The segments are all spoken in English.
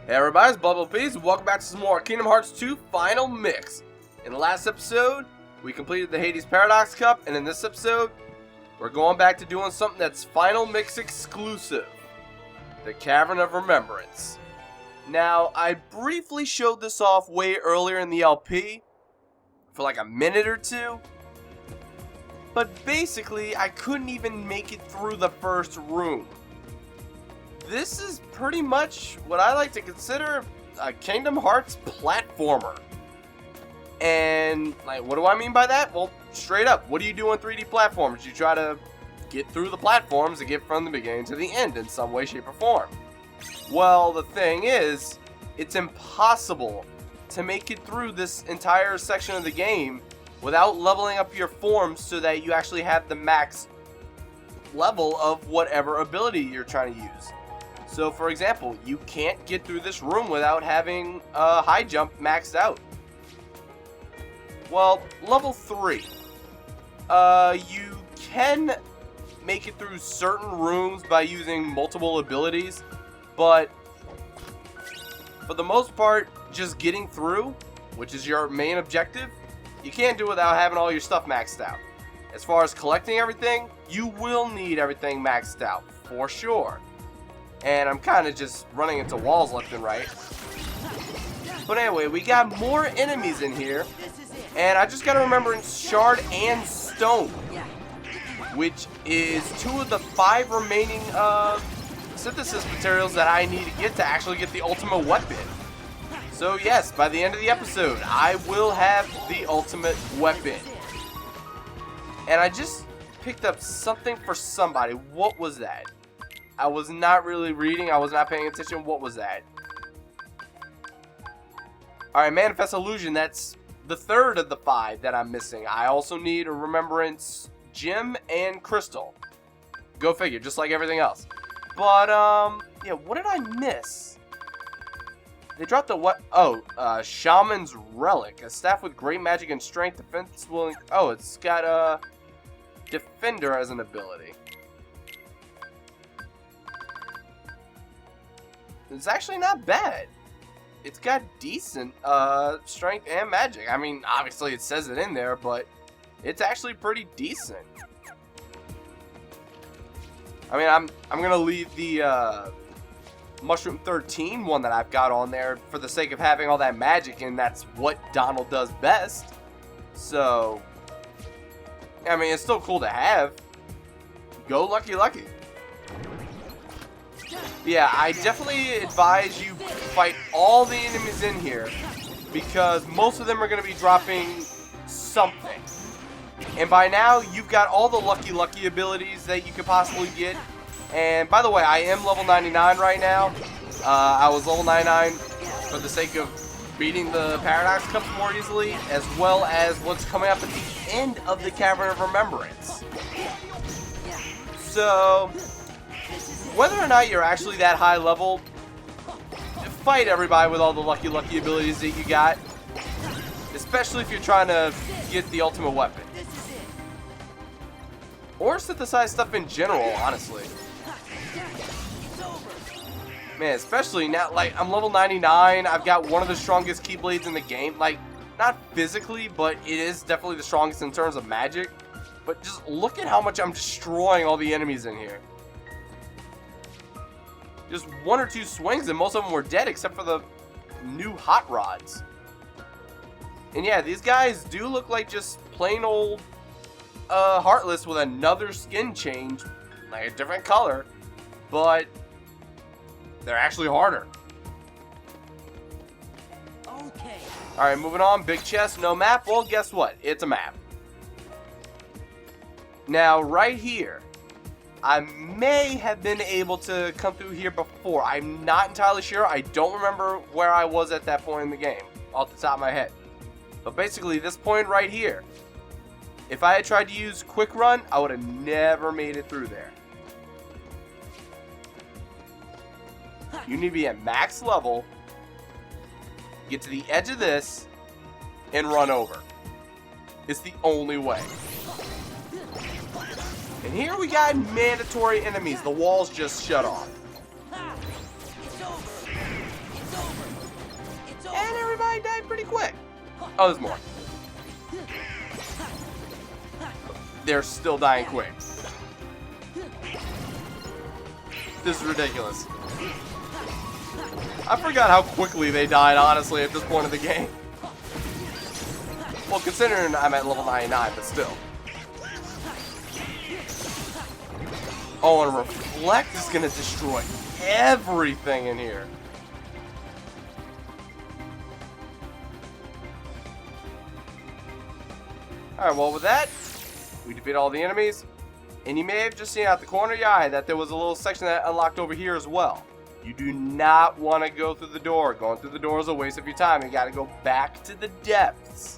Hey everybody, it's BONDofGAMES, and welcome back to some more Kingdom Hearts 2 Final Mix. In the last episode, we completed the Hades Paradox Cup, and in this episode, we're going back to doing something that's Final Mix exclusive. The Cavern of Remembrance. Now, I briefly showed this off way earlier in the LP, for like a minute or two, but basically, I couldn't even make it through the first room. This is pretty much what I like to consider a Kingdom Hearts platformer. And, like, what do I mean by that? Well, straight up, what do you do in 3D platforms? You try to get through the platforms to get from the beginning to the end in some way, shape, or form. Well, the thing is, it's impossible to make it through this entire section of the game without leveling up your forms so that you actually have the max level of whatever ability you're trying to use. So, for example, you can't get through this room without having a high jump maxed out. Well, level 3. You can make it through certain rooms by using multiple abilities, but for the most part, just getting through, which is your main objective, you can't do it without having all your stuff maxed out. As far as collecting everything, you will need everything maxed out, for sure. And I'm kind of just running into walls left and right. But anyway, we got more enemies in here. And I just got to remember in Shard and Stone, which is 2 of the 5 remaining synthesis materials that I need to get to actually get the ultimate weapon. So yes, by the end of the episode, I will have the ultimate weapon. And I just picked up something for somebody. What was that? I was not really reading. I was not paying attention. What was that? Alright, Manifest Illusion. That's the 3rd of the 5 that I'm missing. I also need a Remembrance Gem and Crystal. Go figure, just like everything else. But, yeah, what did I miss? They dropped the what? Oh, Shaman's Relic. A staff with great magic and strength. Defense will... Oh, it's got, Defender as an ability. It's actually not bad. It's got decent strength and magic. I mean, obviously it says it in there, but it's actually pretty decent. I mean, I'm gonna leave the Mushroom 13 one that I've got on there for the sake of having all that magic, and that's what Donald does best. So, I mean, it's still cool to have. Go Lucky Lucky. Yeah, I definitely advise you fight all the enemies in here, because most of them are going to be dropping something. And by now, you've got all the Lucky Lucky abilities that you could possibly get. And by the way, I am level 99 right now. I was level 99 for the sake of beating the Paradox Cup more easily, as well as what's coming up at the end of the Cavern of Remembrance. So... whether or not you're actually that high level, fight everybody with all the Lucky Lucky abilities that you got. Especially if you're trying to get the ultimate weapon. Or synthesize stuff in general, honestly. Man, especially now, like, I'm level 99, I've got one of the strongest Keyblades in the game. Like, not physically, but it is definitely the strongest in terms of magic. But just look at how much I'm destroying all the enemies in here. Just 1 or 2 swings and most of them were dead except for the new hot rods. And yeah, these guys do look like just plain old Heartless with another skin change, like a different color, but they're actually harder. Okay. Alright, moving on. Big chest, no map. Well, guess what? It's a map. Now, right here, I may have been able to come through here before. I'm not entirely sure. I don't remember where I was at that point in the game, off the top of my head. But basically, this point right here, if I had tried to use Quick Run, I would have never made it through there. You need to be at max level, get to the edge of this, and run over. It's the only way. And here we got mandatory enemies. The walls just shut off. they die pretty quick. Oh, there's more. They're still dying quick. This is ridiculous. I forgot how quickly they died, honestly, at this point of the game. Well, considering I'm at level 99, but still. Oh, and Reflect is going to destroy everything in here. Alright, well with that, we defeat all the enemies. And you may have just seen out the corner of your eye that there was a little section that unlocked over here as well. You do not want to go through the door. Going through the door is a waste of your time. You got to go back to the depths.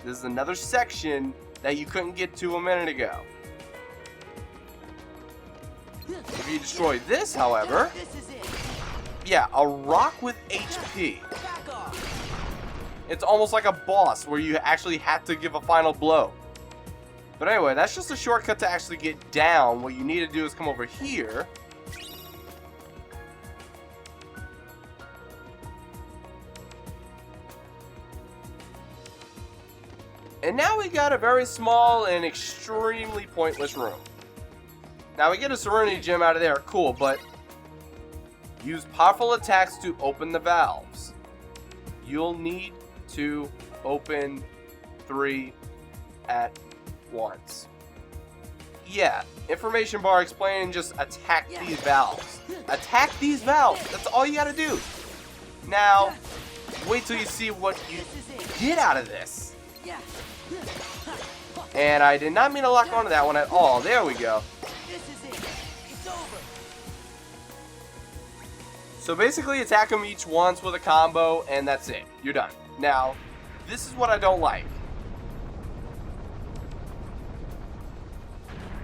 This is another section that you couldn't get to a minute ago. If you destroy this, however, yeah, a rock with HP. It's almost like a boss where you actually have to give a final blow. But anyway, that's just a shortcut to actually get down. What you need to do is come over here. And now we got a very small and extremely pointless room. Now we get a Serenity Gem out of there, cool, but use powerful attacks to open the valves. You'll need to open 3 at once. Yeah, information bar explaining just attack these valves. Attack these valves, that's all you gotta do. Now, wait till you see what you get out of this. And I did not mean to lock onto that one at all. There we go. So basically attack them each once with a combo and that's it. You're done. Now, this is what I don't like.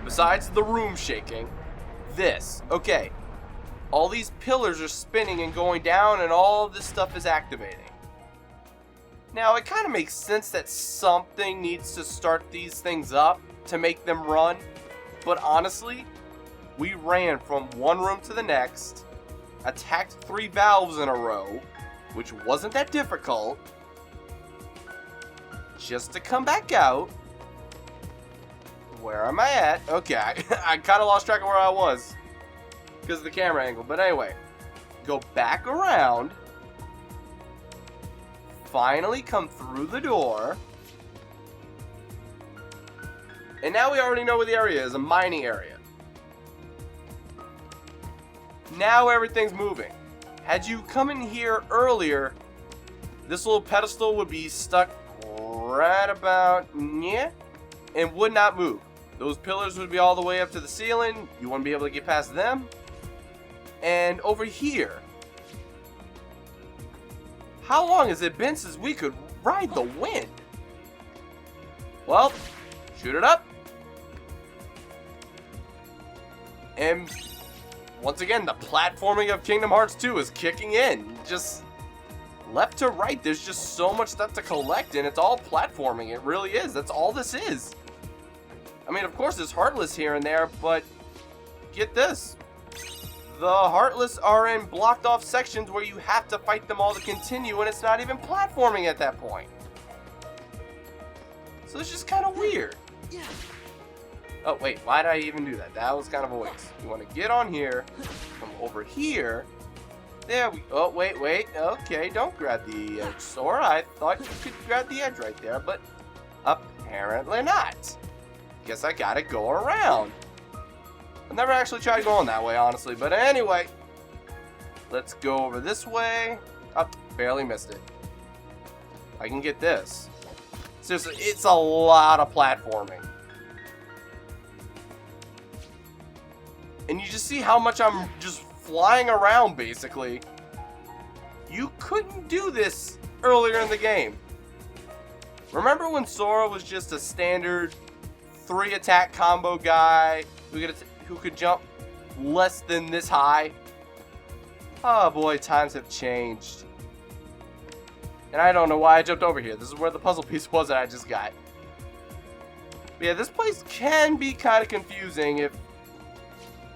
Besides the room shaking, this. Okay, all these pillars are spinning and going down and all of this stuff is activating. Now, it kind of makes sense that something needs to start these things up to make them run. But honestly, we ran from one room to the next, attacked 3 valves in a row, which wasn't that difficult, just to come back out. Where am I at? Okay, I kind of lost track of where I was because of the camera angle. But anyway, go back around, finally come through the door, and now we already know where the area is, a mining area. Now everything's moving. Had you come in here earlier, this little pedestal would be stuck right about yeah, and would not move. Those pillars would be all the way up to the ceiling. You wouldn't be able to get past them. And over here, how long has it been since we could ride the wind? Well, shoot it up. And once again, the platforming of Kingdom Hearts 2 is kicking in. Just left to right, there's just so much stuff to collect, and it's all platforming. It really is. That's all this is. I mean, of course, there's Heartless here and there, but get this. The Heartless are in blocked off sections where you have to fight them all to continue, and it's not even platforming at that point. So it's just kind of weird. Oh, wait, why did I even do that? That was kind of a waste. You want to get on here, come over here. There we go. Oh, wait. Okay, don't grab the edge, Sora. I thought you could grab the edge right there, but apparently not. Guess I gotta go around. I've never actually tried going that way, honestly, but anyway. Let's go over this way. Oh, barely missed it. I can get this. Seriously, it's a lot of platforming. And you just see how much I'm just flying around, basically. You couldn't do this earlier in the game. Remember when Sora was just a standard 3-attack combo guy who could jump less than this high? Oh boy, times have changed. And I don't know why I jumped over here. This is where the puzzle piece was that I just got. But yeah, this place can be kind of confusing if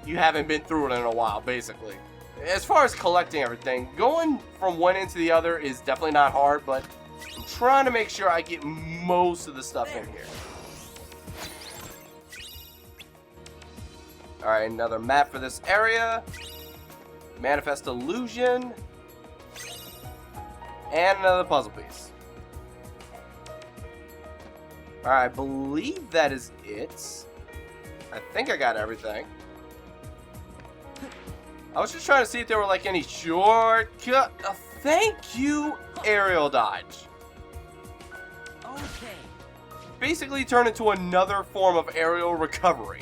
you haven't been through it in a while, basically. as far as collecting everything, going from one end to the other is definitely not hard, but I'm trying to make sure I get most of the stuff in here. Alright, another map for this area. Manifest illusion. And another puzzle piece. Alright, I believe that is it. I think I got everything. I was just trying to see if there were like any shortcut. Thank you, aerial dodge. Okay. Basically turned into another form of aerial recovery.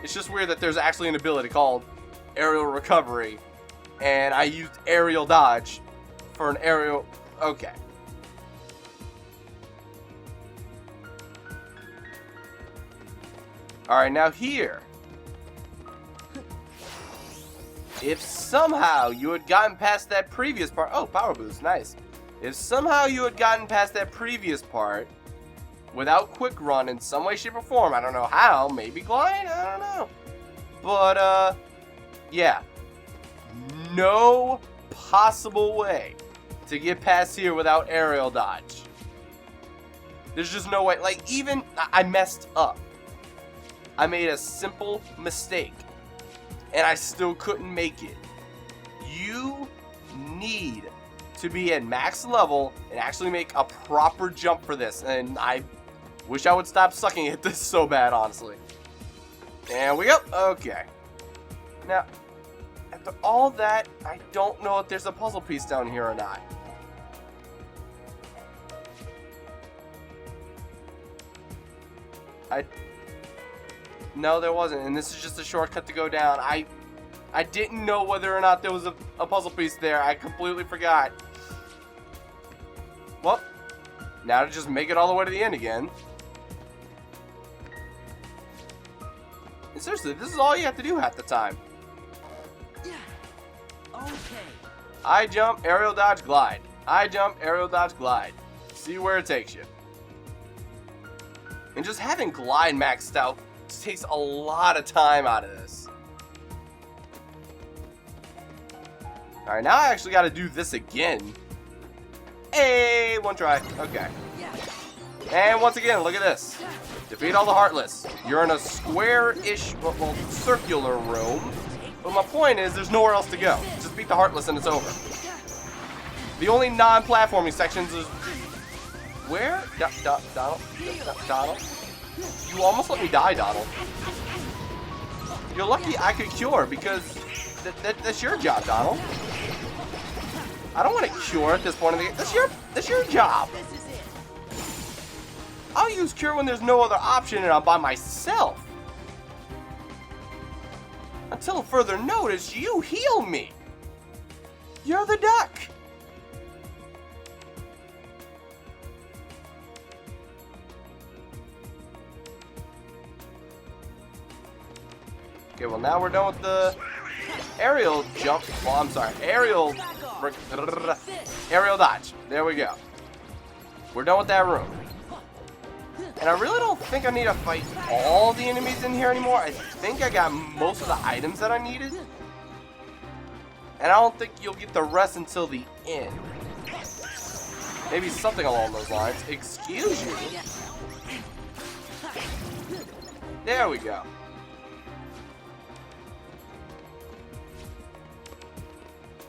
It's just weird that there's actually an ability called aerial recovery, and I used aerial dodge for an aerial. Okay. Alright, now here. If somehow you had gotten past that previous part. Oh, power boost, nice. If somehow you had gotten past that previous part without quick run in some way, shape, or form, I don't know how, maybe glide, I don't know. But, yeah. No possible way to get past here without aerial dodge. There's just no way. Like, even, I messed up. I made a simple mistake, and I still couldn't make it. You need to be at max level and actually make a proper jump for this, and I wish I would stop sucking at this so bad, honestly. And we go. Okay. Now, after all that, I don't know if there's a puzzle piece down here or not. No, there wasn't, and this is just a shortcut to go down. I didn't know whether or not there was a puzzle piece there. I completely forgot. Well, now to just make it all the way to the end again. And seriously, this is all you have to do half the time. Yeah. Okay. I jump, aerial dodge, glide. I jump, aerial dodge, glide. See where it takes you. And just having glide maxed out takes a lot of time out of this. Alright, now I actually got to do this again. Hey, one try. Okay. And once again, look at this. Defeat all the Heartless. You're in a square-ish, well, circular room. But my point is, there's nowhere else to go. Just beat the Heartless and it's over. The only non-platforming sections is... Where? Donald? Donald? You almost let me die, Donald. You're lucky I could cure, because that's your job, Donald. I don't want to cure at this point in the game. That's your job. I'll use cure when there's no other option and I'm by myself. Until further notice, you heal me. You're the duck. Okay, well now we're done with the aerial jump. Well, I'm sorry, aerial dodge. There we go. We're done with that room. And I really don't think I need to fight all the enemies in here anymore. I think I got most of the items that I needed. And I don't think you'll get the rest until the end. Maybe something along those lines. Excuse you. There we go.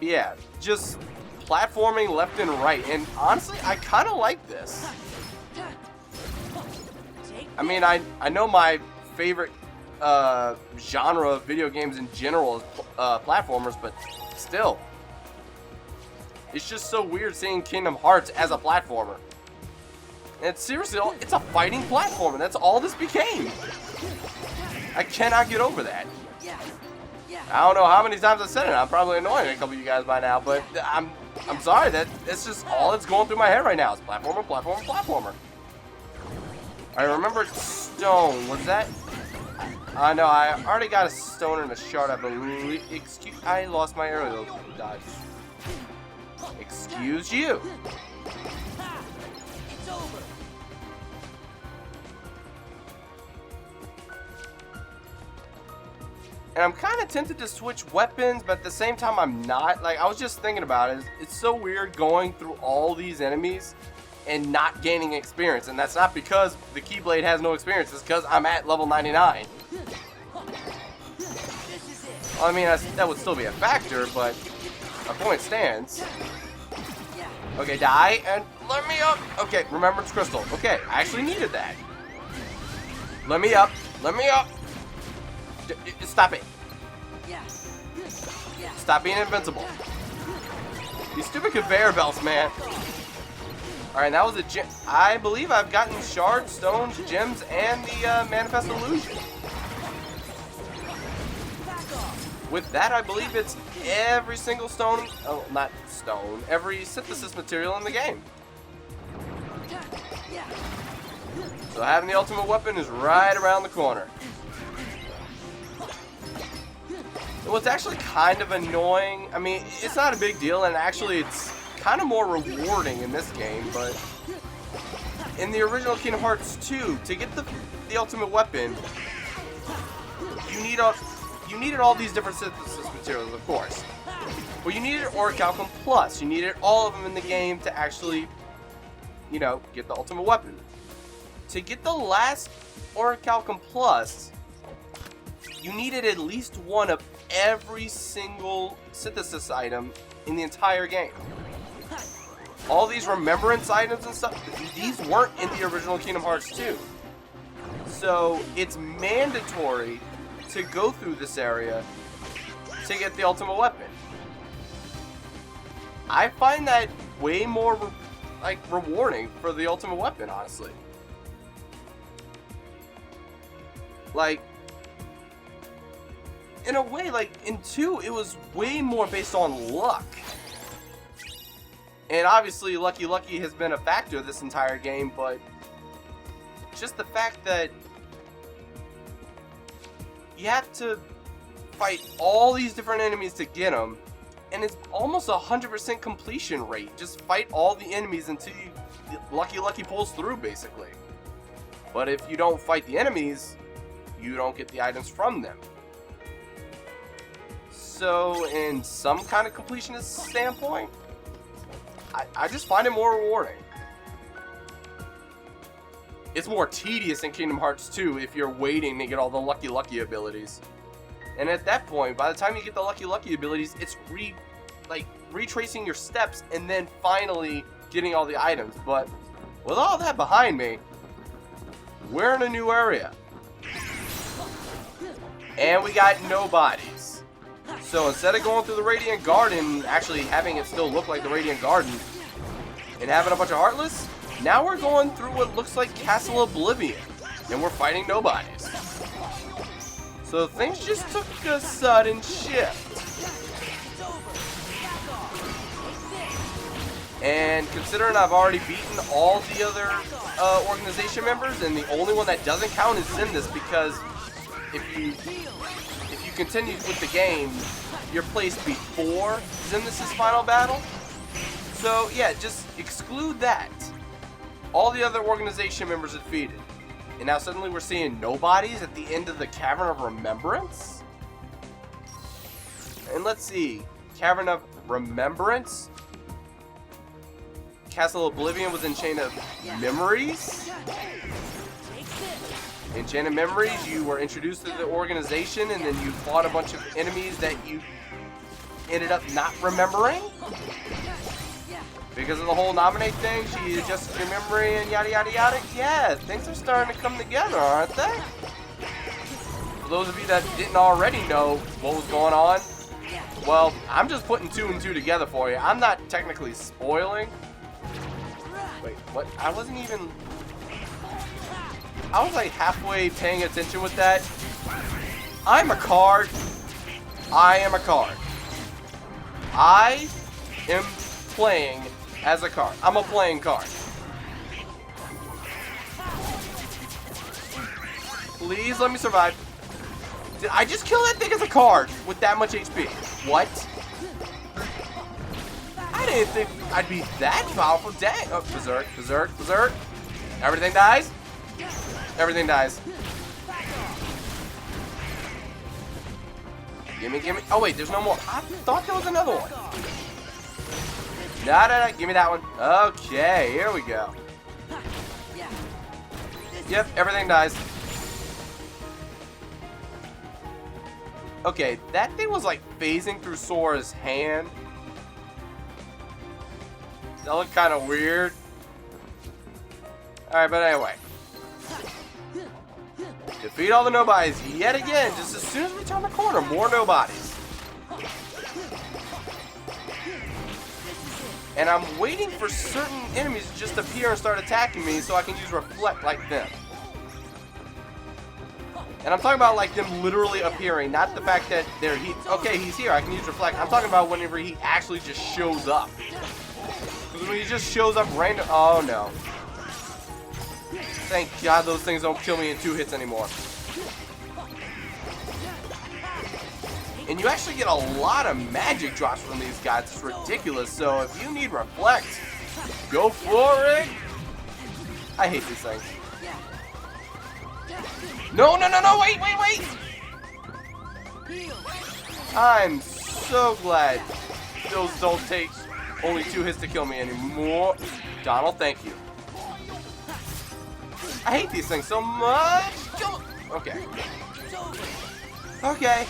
Yeah, just platforming left and right. And honestly, I kind of like this. I mean, I know my favorite genre of video games in general is platformers, but still. It's just so weird seeing Kingdom Hearts as a platformer. And it's seriously, it's a fighting platformer. That's all this became. I cannot get over that. I don't know how many times I've said it. I'm probably annoying a couple of you guys by now, but I'm sorry. That's just all that's going through my head right now. Is platformer, platformer, platformer. I remember stone. Was that? I know. I already got a stone and a shard. I believe. I lost my aerial dodge. Excuse you. It's over. And I'm kind of tempted to switch weapons, but at the same time I'm not. Like, I was just thinking about it. It's so weird going through all these enemies and not gaining experience. And that's not because the Keyblade has no experience. It's because I'm at level 99. Well, I mean, that would still be a factor, but my point stands. Okay, die, and let me up. Okay, Remembrance Crystal. Okay, I actually needed that. Let me up. Let me up. Stop it. Stop being invincible. These stupid conveyor belts, man. Alright, that was a gem. I believe I've gotten shards, stones, gems, and the Manifest Illusion. With that, I believe it's every single stone. Oh, not stone. Every synthesis material in the game. So having the ultimate weapon is right around the corner. What's actually kind of annoying, I mean, it's not a big deal, and actually it's kind of more rewarding in this game, but in the original Kingdom Hearts 2, to get the ultimate weapon, you needed all these different synthesis materials, of course. But you needed Orichalcum Plus. You needed all of them in the game to actually, you know, get the ultimate weapon. To get the last Orichalcum Plus, you needed at least one of every single synthesis item in the entire game. All these remembrance items and stuff, these weren't in the original Kingdom Hearts 2. So it's mandatory to go through this area to get the ultimate weapon. I find that way more rewarding for the ultimate weapon, honestly. Like, in a way, like, in 2, it was way more based on luck. And obviously, Lucky Lucky has been a factor this entire game, but just the fact that you have to fight all these different enemies to get them, and it's almost 100% completion rate. Just fight all the enemies until Lucky Lucky pulls through, basically. But if you don't fight the enemies, you don't get the items from them. So, in some kind of completionist standpoint, I just find it more rewarding. It's more tedious in Kingdom Hearts 2 if you're waiting to get all the Lucky Lucky abilities. And at that point, by the time you get the Lucky Lucky abilities, it's retracing your steps and then finally getting all the items. But with all that behind me, we're in a new area. And we got no bodies. So instead of going through the Radiant Garden, actually having it still look like the Radiant Garden, and having a bunch of Heartless, now we're going through what looks like Castle Oblivion, and we're fighting nobodies. So things just took a sudden shift. And considering I've already beaten all the other organization members, and the only one that doesn't count is Zindus, because if you continue with the game, you're placed before Zindus' final battle. So yeah, just exclude that. All the other organization members are defeated. And now suddenly we're seeing nobodies at the end of the Cavern of Remembrance? And let's see, Cavern of Remembrance? Castle Oblivion was in Chain of Memories? In Chain of Memories, you were introduced to the organization, and then you fought a bunch of enemies that you ended up not remembering? Because of the whole nominate thing, she adjusted your memory and yada yada yada. Yeah, things are starting to come together, aren't they? For those of you that didn't already know what was going on, well, I'm just putting 2 and 2 together for you. I'm not technically spoiling. Wait, what? I was like halfway paying attention with that. I'm a card. I am a card. I am playing as a card. I'm a playing card. Please let me survive. Did I just kill that thing as a card with that much HP? What? I didn't think I'd be that powerful. Dang. Oh, berserk, berserk, berserk. Everything dies? Everything dies. Gimme, gimme. Oh, wait, there's no more. I thought there was another one. No. Give me that one. Okay, here we go. Yep, everything dies. Okay, that thing was like phasing through Sora's hand. That looked kind of weird. Alright, but anyway. Defeat all the nobodies yet again, just as soon as we turn the corner. More nobodies. And I'm waiting for certain enemies to just appear and start attacking me so I can use Reflect like them. And I'm talking about like them literally appearing, not the fact that they're okay, he's here, I can use Reflect. I'm talking about whenever he actually just shows up. Because when he just shows up random, oh no. Thank God those things don't kill me in 2 hits anymore. And you actually get a lot of magic drops from these guys. It's ridiculous. So if you need Reflect, go for it. I hate these things. No, wait. I'm so glad those don't take only 2 hits to kill me anymore. Donald, thank you. I hate these things so much. Okay. Okay.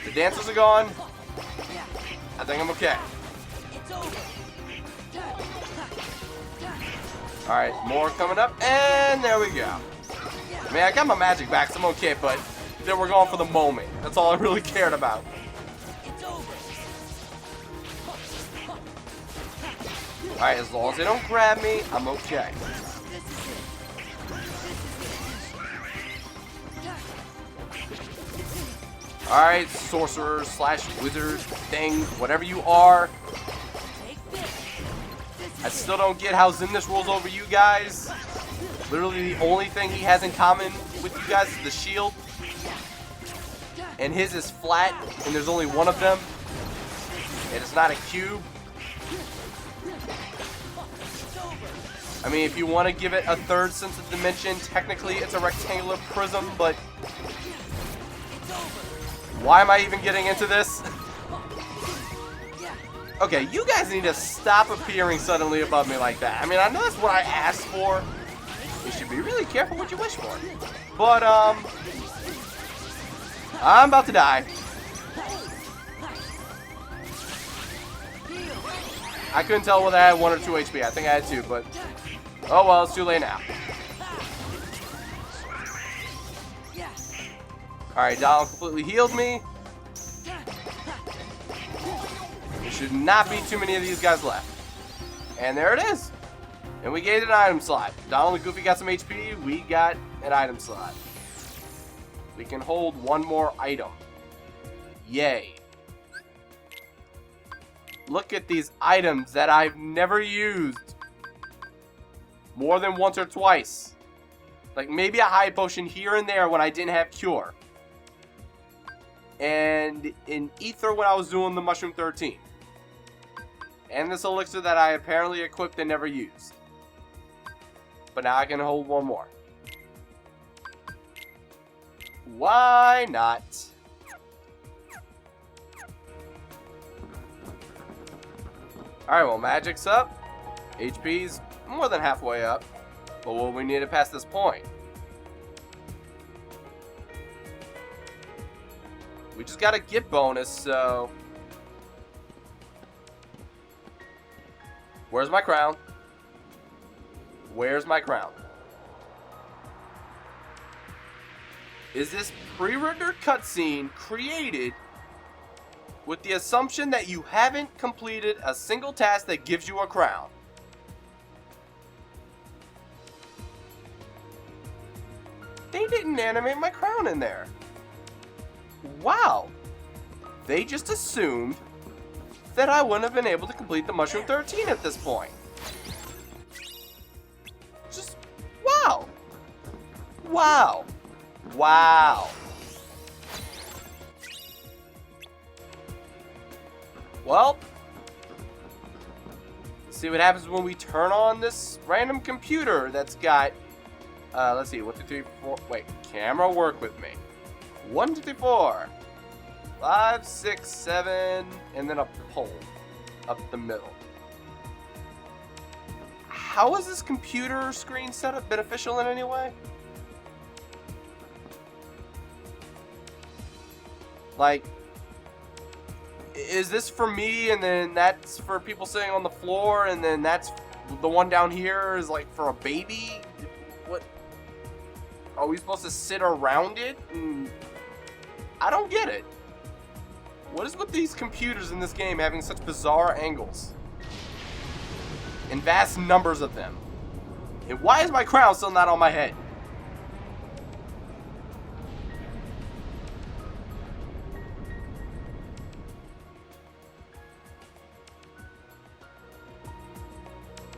The dancers are gone. I think I'm okay. Alright, more coming up. And there we go. I mean, I got my magic back, so I'm okay, but then we're going for the moment. That's all I really cared about. Alright, as long as they don't grab me, I'm okay. Alright, sorcerer / wizard thing, whatever you are. I still don't get how Xemnas rules over you guys. Literally the only thing he has in common with you guys is the shield. And his is flat, and there's only one of them. And it's not a cube. I mean, if you want to give it a third sense of dimension, technically it's a rectangular prism, but why am I even getting into this? Okay, you guys need to stop appearing suddenly above me like that. I mean, I know that's what I asked for. You should be really careful what you wish for. But, I'm about to die. I couldn't tell whether I had 1 or 2 HP. I think I had 2, but oh well, it's too late now. Alright, Donald completely healed me. There should not be too many of these guys left. And there it is. And we gained an item slot. Donald and Goofy got some HP. We got an item slot. We can hold 1 more item. Yay. Look at these items that I've never used. More than once or twice. Like maybe a high potion here and there when I didn't have cure. And in Ether when I was doing the Mushroom 13. And this elixir that I apparently equipped and never used. But now I can hold 1 more. Why not? Alright, well, magic's up. HP's more than halfway up. But what we need to pass this point. We just gotta get bonus, so... Where's my crown? Where's my crown? Is this pre-rendered cutscene created with the assumption that you haven't completed a single task that gives you a crown? They didn't animate my crown in there. Wow. They just assumed that I wouldn't have been able to complete the Mushroom 13 at this point. Just, wow. Wow. Wow. Well, let's see what happens when we turn on this random computer that's got, let's see, 1, 2, 3, 4, wait, camera work with me. 1, 2, 3, 4, 5, 6, 7, and then a pole up the middle. How is this computer screen setup beneficial in any way? Like, is this for me, and then that's for people sitting on the floor, and then that's the one down here is like for a baby? What? Are we supposed to sit around it? I don't get it. What is with these computers in this game having such bizarre angles? And vast numbers of them. And why is my crown still not on my head?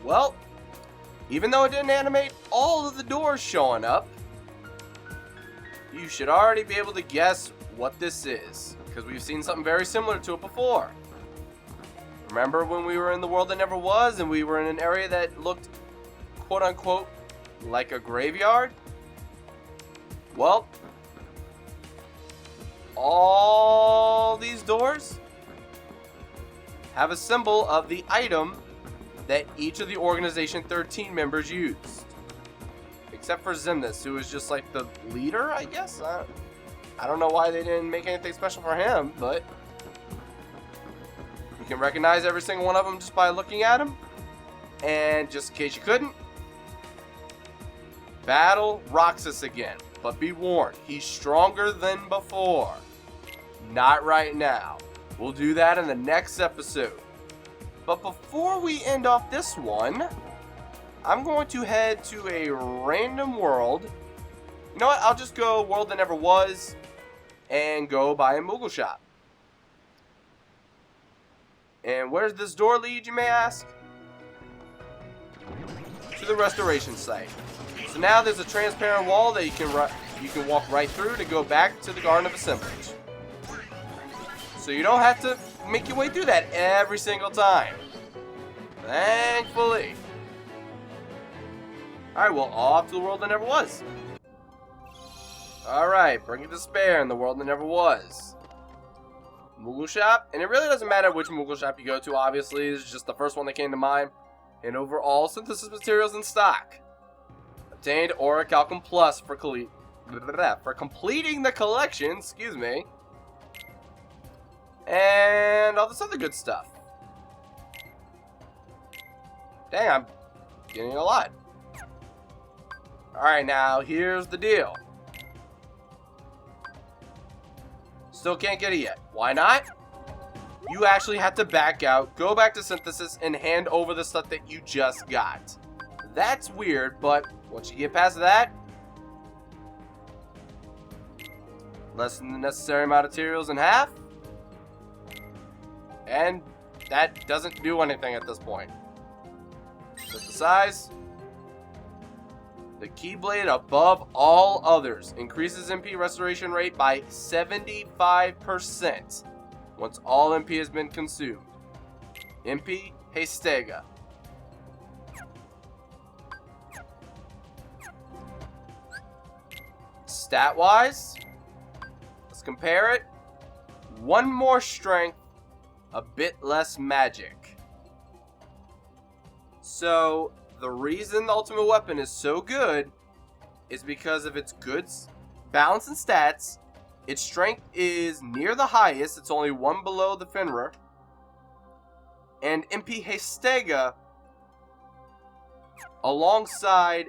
Well, even though it didn't animate all of the doors showing up, you should already be able to guess what this is, because we've seen something very similar to it before. Remember when we were in the world that never was, and we were in an area that looked, quote-unquote, like a graveyard? Well, all these doors have a symbol of the item that each of the Organization 13 members used. Except for Zimnus, who is just like the leader, I guess? I don't know why they didn't make anything special for him, but you can recognize every single one of them just by looking at him. And just in case you couldn't, battle Roxas again. But be warned, he's stronger than before. Not right now. We'll do that in the next episode. But before we end off this one, I'm going to head to a random world. You know what? I'll just go world that never was and go buy a Moogle shop. And where's this door lead, you may ask? To the restoration site. So now there's a transparent wall that you can walk right through to go back to the Garden of Assemblage. So you don't have to make your way through that every single time. Thankfully. Alright, well, off to the world that never was. Alright, bring it to spare in the world that never was. Moogle shop, and it really doesn't matter which Moogle shop you go to, obviously, it's just the first one that came to mind. And overall, synthesis materials in stock. Obtained Orichalcum Plus for completing the collection, excuse me. And all this other good stuff. Dang, I'm getting a lot. Alright, now, here's the deal. Still can't get it yet. Why not? You actually have to back out, go back to synthesis, and hand over the stuff that you just got. That's weird, but once you get past that, less than the necessary amount of materials in half, and that doesn't do anything at this point. Synthesize. The Keyblade above all others increases MP restoration rate by 75% once all MP has been consumed. MP Hastega. Stat-wise, let's compare it. One more strength, a bit less magic. So, the reason the ultimate weapon is so good is because of its good balance and stats. Its strength is near the highest. It's only one below the Fenrir. And MP Hastega, alongside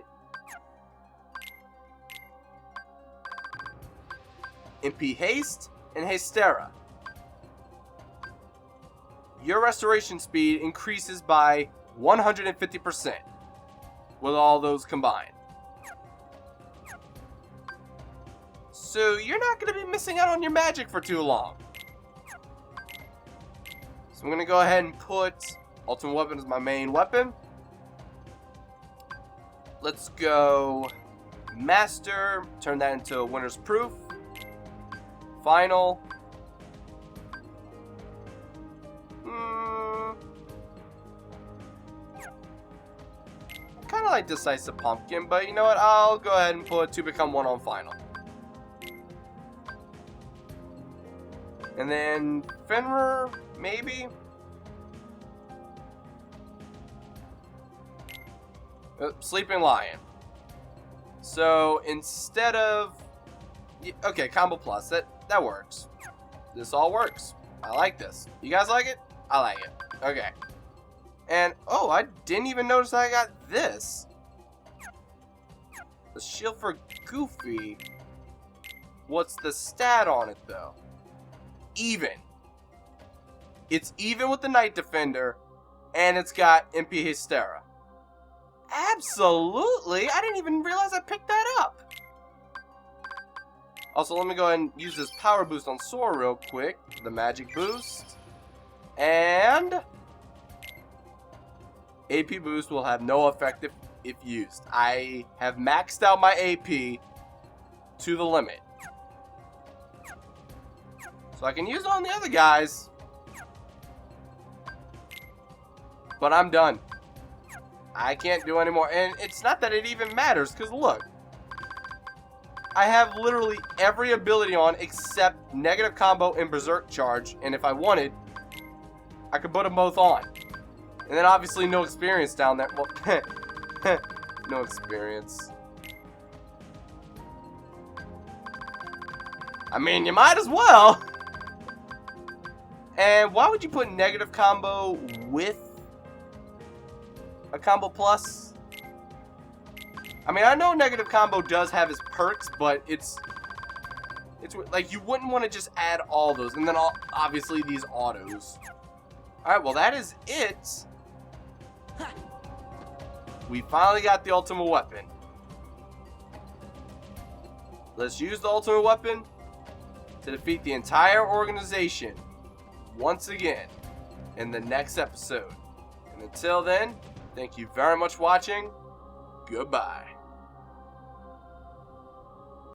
MP Haste and Hastera, your restoration speed increases by 150% with all those combined. So you're not going to be missing out on your magic for too long. So I'm going to go ahead and put Ultimate Weapon as my main weapon. Let's go Master, turn that into Winner's Proof. Final. Kind of like Decisive Pumpkin, but you know what? I'll go ahead and put 2 become 1 on Final. And then Fenrir, maybe? Sleeping Lion. So instead of... Okay, combo plus. That works. This all works. I like this. You guys like it? I like it. Okay. And, oh, I didn't even notice I got this. The shield for Goofy. What's the stat on it, though? Even. It's even with the Night Defender, and it's got MP Hystera. Absolutely! I didn't even realize I picked that up. Also, let me go ahead and use this power boost on Sora real quick. The magic boost. And... AP boost will have no effect if used. I have maxed out my AP to the limit. So I can use it on the other guys. But I'm done. I can't do anymore. And it's not that it even matters, because look. I have literally every ability on except negative combo and berserk charge. And if I wanted, I could put them both on. And then obviously no experience down there. Well, no experience. I mean, you might as well. And why would you put negative combo with a combo plus? I mean, I know negative combo does have its perks, but it's like you wouldn't want to just add all those. And then obviously these autos. Alright, well that is it. We finally got the ultimate weapon. Let's use the ultimate weapon to defeat the entire organization once again in the next episode. And until then, thank you very much for watching. Goodbye.